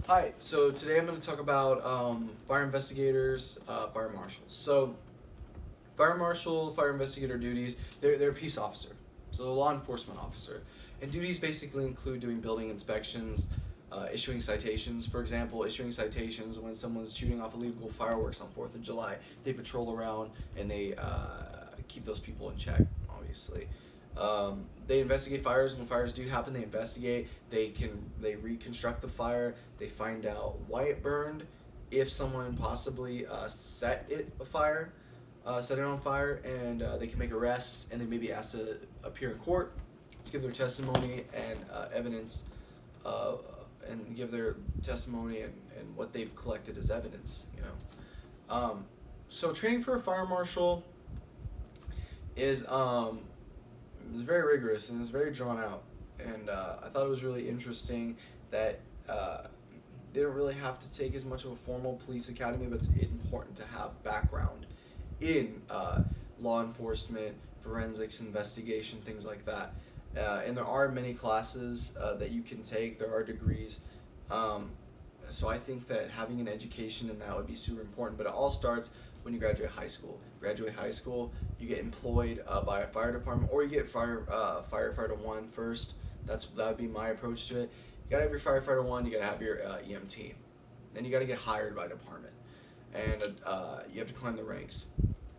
Hi, so today I'm going to talk about fire investigators, fire marshals. So, fire marshal, fire investigator duties, they're a peace officer, so a law enforcement officer. And duties basically include doing building inspections, issuing citations. For example, issuing citations when someone's shooting off illegal fireworks on 4th of July. They patrol around and they keep those people in check, obviously. They investigate fires. When fires do happen, they investigate. They reconstruct the fire. They find out why it burned, if someone possibly set it afire, set it on fire, and they can make arrests, and they may be asked to appear in court to give their testimony and evidence, uh, and give their testimony and what they've collected as evidence. So training for a fire marshal is it's very rigorous and it's very drawn out. And I thought it was really interesting that they don't really have to take as much of a formal police academy, but it's important to have background in law enforcement, forensics, investigation, things like that. And there are many classes that you can take. There are degrees. Um, so I think that having an education in that would be super important. But it all starts when you graduate high school. Graduate high school, you get employed by a fire department, or you get firefighter one first. That would be my approach to it. You gotta have your firefighter one. You gotta have your EMT. Then you gotta get hired by a department, and you have to climb the ranks.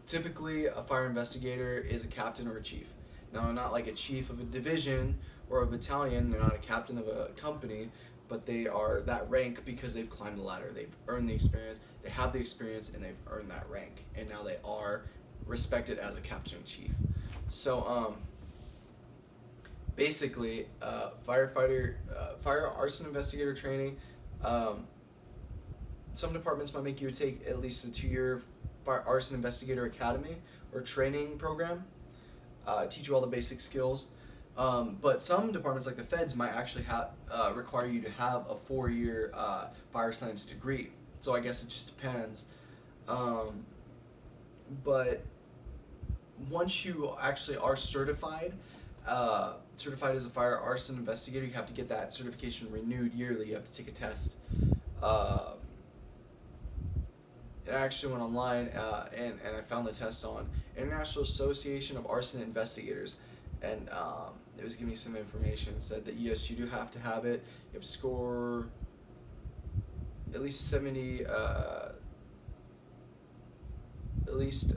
Typically, a fire investigator is a captain or a chief. Now, not like a chief of a division or a battalion. They're not a captain of a company, but they are that rank because they've climbed the ladder. They've earned the experience. They have the experience, and they've earned that rank. And now they are respected as a captain in chief. So, basically, fire arson investigator training. Um, some departments might make you take at least a 2 year fire arson investigator academy or training program, teach you all the basic skills. But some departments, like the feds, might actually require you to have a 4 year fire science degree. So I guess it just depends. Um, but once you actually are certified as a fire arson investigator, you have to get that certification renewed yearly. You have to take a test. Uh, I actually went online and I found the test on International Association of Arson Investigators, and it was giving me some information. It said that yes, you do have to have it. You have to score at least 70, at least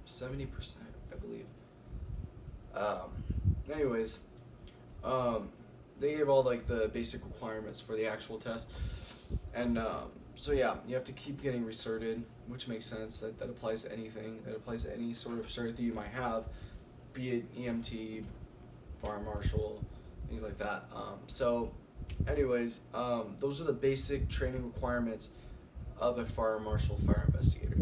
70%, I believe. Um, anyways, um, they gave all like the basic requirements for the actual test, and so yeah, you have to keep getting recerted, which makes sense. That applies to anything. That applies to any sort of cert that you might have, be it EMT, fire marshal, things like that. Anyways, those are the basic training requirements of a fire marshal, fire investigator.